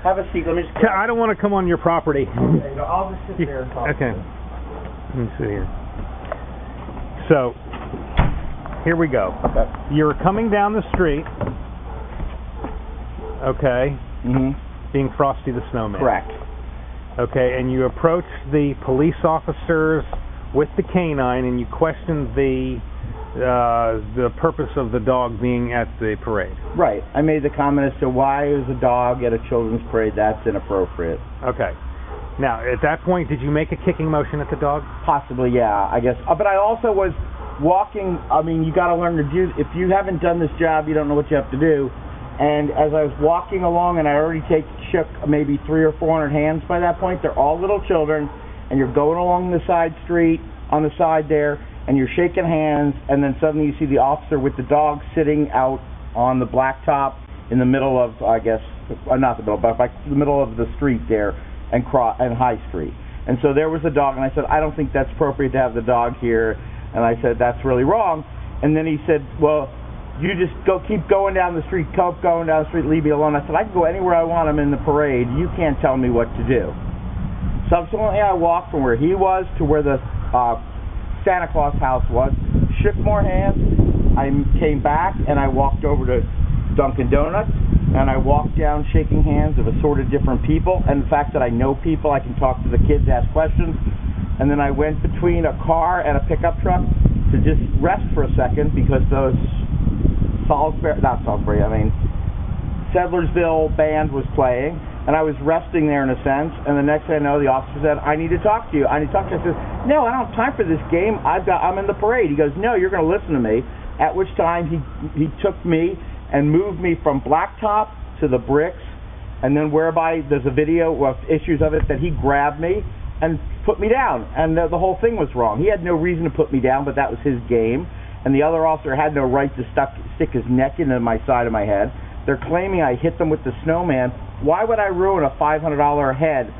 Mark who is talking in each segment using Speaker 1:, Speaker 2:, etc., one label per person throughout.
Speaker 1: Have a seat. Let me just...
Speaker 2: I don't want to come on your property.
Speaker 1: Okay, no, I'll just sit there and talk.
Speaker 2: Okay. Let me sit here. So, here we go.
Speaker 1: Okay.
Speaker 2: You're coming down the street, okay, being Frosty the Snowman.
Speaker 1: Correct.
Speaker 2: Okay, and you approach the police officers with the canine and you question the purpose of the dog being at the parade.
Speaker 1: Right. I made the comment as to why is a dog at a children's parade. That's inappropriate.
Speaker 2: Okay. Now, at that point, did you make a kicking motion at the dog?
Speaker 1: Possibly, yeah, I guess. But I also was walking. I mean, you got to learn to do. If you haven't done this job, you don't know what you have to do. And as I was walking along, and I already shook maybe 300 or 400 hands by that point. They're all little children, and you're going along the side street on the side there, and you're shaking hands, and then suddenly you see the officer with the dog sitting out on the blacktop in the middle of, I guess, not the middle, but like the middle of the street there, and High Street. And so there was a dog, and I said, I don't think that's appropriate to have the dog here. And I said, that's really wrong. And then he said, well, you just keep going down the street, leave me alone. I said, I can go anywhere I want. I'm in the parade. You can't tell me what to do. Subsequently, I walked from where he was to where the Santa Claus house was, shook more hands. I came back and I walked over to Dunkin' Donuts and I walked down shaking hands of assorted different people. And the fact that I know people, I can talk to the kids, ask questions. And then I went between a car and a pickup truck to just rest for a second because those Sedlersville band was playing. And I was resting there in a sense, and the next thing I know, the officer said, I need to talk to you. I said, no, I don't have time for this game. I'm in the parade. He goes, no, you're going to listen to me. At which time he took me and moved me from blacktop to the bricks, and then whereby there's a video with issues of it that he grabbed me and put me down. And the whole thing was wrong. He had no reason to put me down, but that was his game. And the other officer had no right to stick his neck into my side of my head. They're claiming I hit them with the snowman. Why would I ruin a $500 head?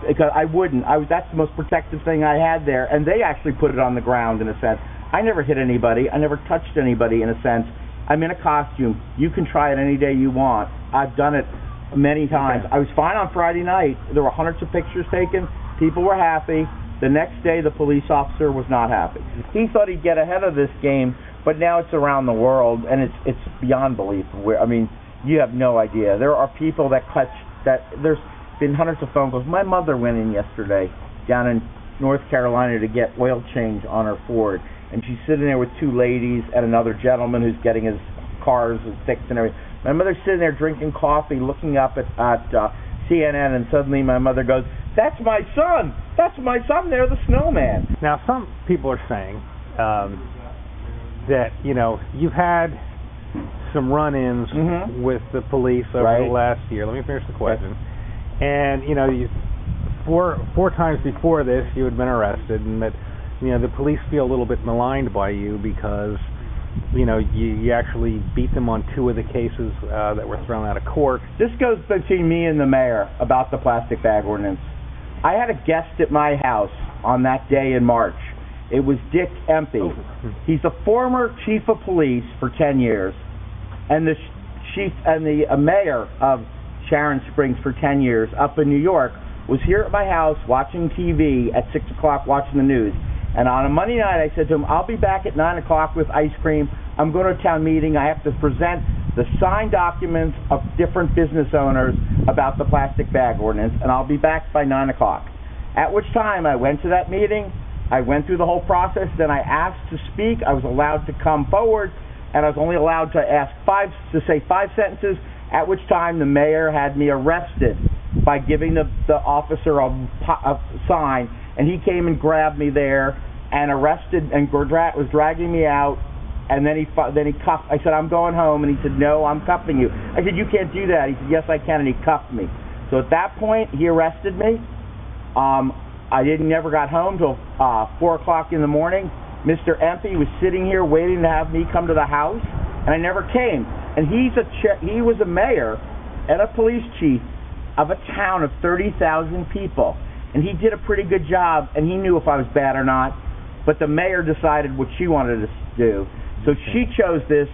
Speaker 1: Because I wouldn't. That's the most protective thing I had there. And they actually put it on the ground in a sense. I never hit anybody. I never touched anybody in a sense. I'm in a costume. You can try it any day you want. I've done it many times. I was fine on Friday night. There were hundreds of pictures taken. People were happy. The next day, the police officer was not happy. He thought he'd get ahead of this game, but now it's around the world, and it's beyond belief. You have no idea. There are people that there's been hundreds of phone calls. My mother went in yesterday down in North Carolina to get oil change on her Ford, and she's sitting there with two ladies and another gentleman who's getting his cars fixed and everything. My mother's sitting there drinking coffee, looking up at CNN, and suddenly my mother goes, that's my son! That's my son there, the snowman.
Speaker 2: Now, some people are saying that, you've had some run-ins with the police over the last year. Let me finish the question. And, four times before this, you had been arrested, and that, the police feel a little bit maligned by you because, you actually beat them on two of the cases that were thrown out of court.
Speaker 1: This goes between me and the mayor about the plastic bag ordinance. I had a guest at my house on that day in March. It was Dick Empey. Oh. He's a former chief of police for 10 years. And the mayor of Sharon Springs for 10 years up in New York was here at my house watching TV at 6 o'clock watching the news. And on a Monday night I said to him, I'll be back at 9 o'clock with ice cream. I'm going to a town meeting. I have to present the signed documents of different business owners about the plastic bag ordinance, and I'll be back by 9 o'clock. At which time I went to that meeting. I went through the whole process. Then I asked to speak. I was allowed to come forward. And I was only allowed to say five sentences, at which time the mayor had me arrested by giving the officer a sign, and he came and grabbed me there and arrested and was dragging me out, and then he cuffed. I said, I'm going home, and he said, no, I'm cuffing you. I said, you can't do that. He said, yes, I can, and he cuffed me. So at that point, he arrested me. I never got home till 4 o'clock in the morning. Mr. Empey was sitting here waiting to have me come to the house, and I never came. And he was a mayor and a police chief of a town of 30,000 people, and he did a pretty good job, and he knew if I was bad or not, but the mayor decided what she wanted to do. So she chose this.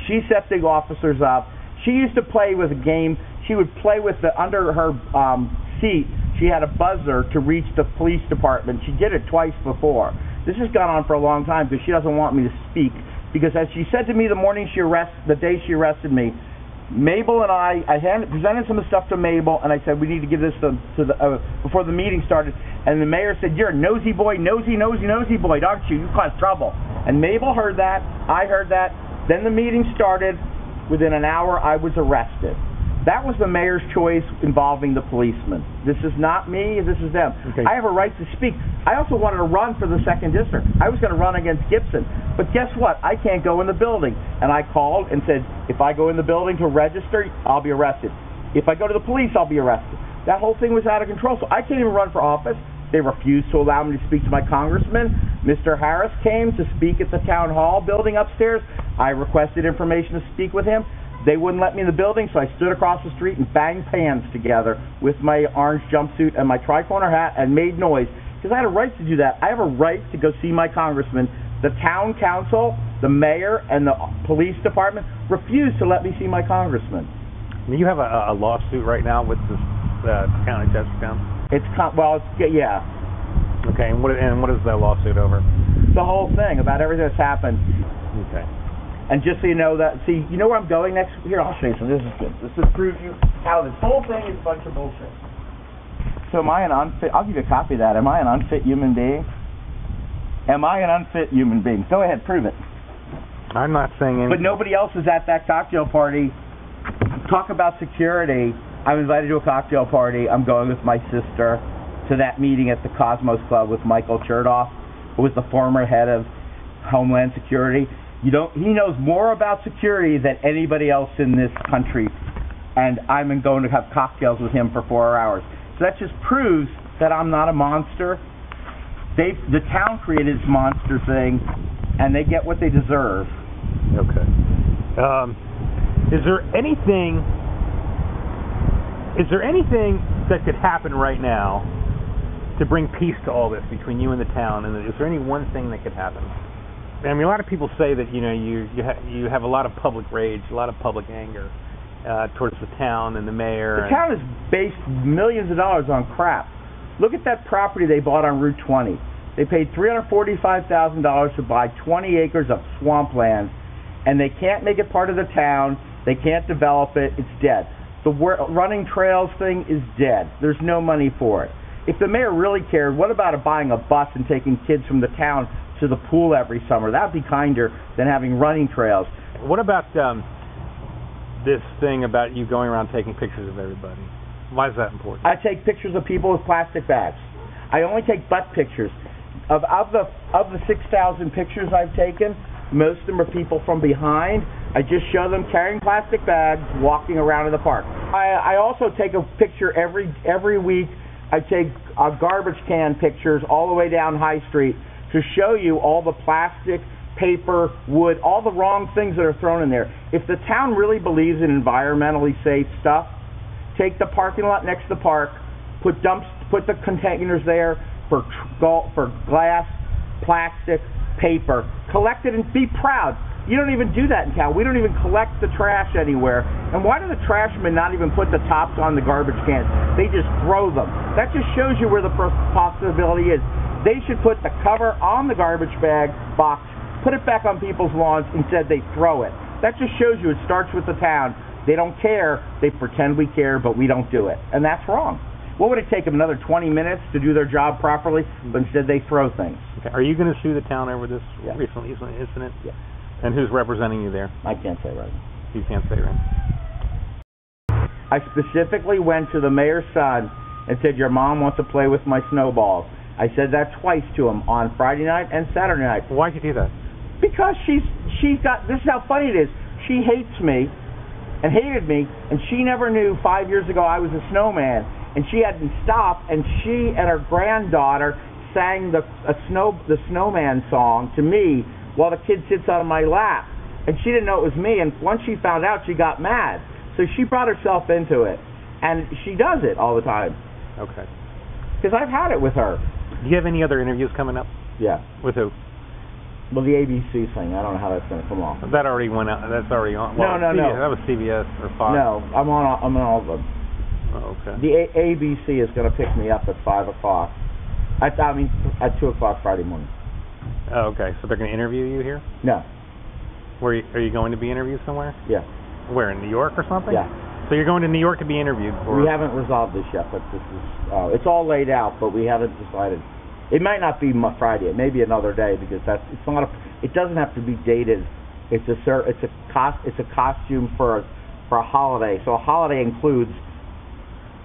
Speaker 1: She set the officers up. She used to play with a game. she would play with under her seat. She had a buzzer to reach the police department. She did it twice before. This has gone on for a long time because she doesn't want me to speak. Because as she said to me the day she arrested me, Mabel and I presented some of the stuff to Mabel, and I said, we need to give this to before the meeting started. And the mayor said, you're a nosy boy, nosy boy, aren't you? You cause trouble. And Mabel heard that. I heard that. Then the meeting started. Within an hour, I was arrested. That was the mayor's choice involving the policemen. This is not me, this is them.
Speaker 2: Okay.
Speaker 1: I have a right to speak. I also wanted to run for the 2nd District. I was going to run against Gibson. But guess what? I can't go in the building. And I called and said, if I go in the building to register, I'll be arrested. If I go to the police, I'll be arrested. That whole thing was out of control. So I can't even run for office. They refused to allow me to speak to my congressman. Mr. Harris came to speak at the town hall building upstairs. I requested information to speak with him. They wouldn't let me in the building, so I stood across the street and banged pans together with my orange jumpsuit and my tricorner hat and made noise, because I had a right to do that. I have a right to go see my congressman. The town council, the mayor, and the police department refused to let me see my congressman.
Speaker 2: You have a lawsuit right now with the town of Chestertown?
Speaker 1: Yeah.
Speaker 2: Okay, and what is that lawsuit over?
Speaker 1: The whole thing, about everything that's happened.
Speaker 2: Okay.
Speaker 1: And just so you know you know where I'm going next? Here, I'll show you something. This is good. This will prove you how this whole thing is a bunch of bullshit. So am I an unfit? I'll give you a copy of that. Am I an unfit human being? Am I an unfit human being? Go ahead, prove it.
Speaker 2: I'm not saying anything.
Speaker 1: But nobody else is at that cocktail party. Talk about security. I'm invited to a cocktail party. I'm going with my sister to that meeting at the Cosmos Club with Michael Chertoff, who was the former head of Homeland Security. He knows more about security than anybody else in this country, and I'm going to have cocktails with him for 4 hours. So that just proves that I'm not a monster. The town created this monster thing, and they get what they deserve.
Speaker 2: Okay. Is there anything that could happen right now to bring peace to all this between you and the town? And is there any one thing that could happen? I mean, a lot of people say that you have a lot of public rage, a lot of public anger towards the town and the mayor.
Speaker 1: The town has based millions of dollars on crap. Look at that property they bought on Route 20. They paid $345,000 to buy 20 acres of swampland, and they can't make it part of the town. They can't develop it. It's dead. The running trails thing is dead. There's no money for it. If the mayor really cared, what about buying a bus and taking kids from the town to the pool every summer? That would be kinder than having running trails.
Speaker 2: What about this thing about you going around taking pictures of everybody? Why is that important?
Speaker 1: I take pictures of people with plastic bags. I only take butt pictures. Of the 6,000 pictures I've taken, most of them are people from behind. I just show them carrying plastic bags, walking around in the park. I also take a picture every week. I take garbage can pictures all the way down High Street to show you all the plastic, paper, wood, all the wrong things that are thrown in there. If the town really believes in environmentally safe stuff, take the parking lot next to the park, put the containers there for glass, plastic, paper. Collect it and be proud. You don't even do that in town. We don't even collect the trash anywhere. And why do the trashmen not even put the tops on the garbage cans? They just throw them. That just shows you where the possibility is. They should put the cover on the garbage bag box, put it back on people's lawns, instead they throw it. That just shows you it starts with the town. They don't care. They pretend we care, but we don't do it. And that's wrong. What would it take them, another 20 minutes to do their job properly? But instead they throw things.
Speaker 2: Okay. Are you going to sue the town over this recent incident?
Speaker 1: Yeah.
Speaker 2: And who's representing you there?
Speaker 1: I can't say right now.
Speaker 2: You can't say right now.
Speaker 1: I specifically went to the mayor's son and said, your mom wants to play with my snowballs. I said that twice to him on Friday night and Saturday night.
Speaker 2: Why'd you do that?
Speaker 1: Because she's got, this is how funny it is. She hates me and hated me, and she never knew 5 years ago I was a snowman, and she hadn't stopped, and she and her granddaughter sang the snowman song to me while the kid sits on my lap, and she didn't know it was me, and once she found out, she got mad. So she brought herself into it, and she does it all the time.
Speaker 2: Okay.
Speaker 1: Because I've had it with her.
Speaker 2: Do you have any other interviews coming up?
Speaker 1: Yeah.
Speaker 2: With who?
Speaker 1: Well, the ABC thing, I don't know how that's going to come off.
Speaker 2: That already went out. That's already on. Well,
Speaker 1: No.
Speaker 2: That was CBS or Fox.
Speaker 1: No, I'm on all of them.
Speaker 2: Oh, okay.
Speaker 1: The ABC is going to pick me up at 5 o'clock. I mean, at 2 o'clock Friday morning.
Speaker 2: Oh, okay. So they're going to interview you here?
Speaker 1: No.
Speaker 2: Are you going to be interviewed somewhere?
Speaker 1: Yeah.
Speaker 2: Where, in New York or something?
Speaker 1: Yeah.
Speaker 2: So you're going to New York to be interviewed?
Speaker 1: We haven't resolved this yet, but this is it's all laid out, but we haven't decided. It might not be Friday. It may be another day because it doesn't have to be dated. It's a costume for a holiday. So a holiday includes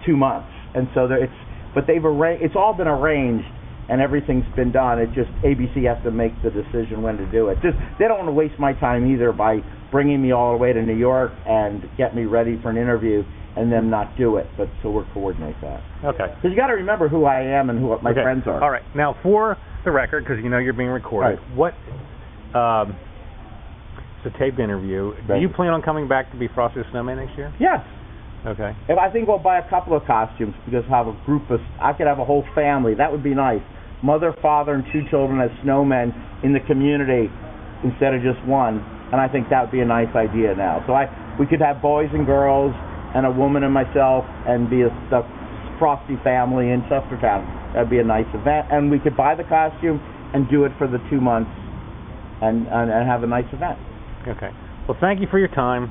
Speaker 1: 2 months, and so it's all been arranged and everything's been done. It just ABC has to make the decision when to do it. They don't want to waste my time either by bringing me all the way to New York and get me ready for an interview and then not do it. But so we'll coordinate that.
Speaker 2: Okay.
Speaker 1: Because you got to remember who I am and who my friends are.
Speaker 2: All right. Now for the record, because you know you're being recorded,
Speaker 1: right.
Speaker 2: It's a taped interview.
Speaker 1: Right.
Speaker 2: Do you plan on coming back to be Frosty the Snowman next year?
Speaker 1: Yes.
Speaker 2: Okay.
Speaker 1: If I think we'll buy a couple of costumes because I could have a whole family. That would be nice. Mother, father, and 2 children as snowmen in the community instead of just one. And I think that would be a nice idea now. So we could have boys and girls and a woman and myself and be the Frosty family in Chestertown. That would be a nice event. And we could buy the costume and do it for the 2 months and have a nice event.
Speaker 2: Okay. Well, thank you for your time.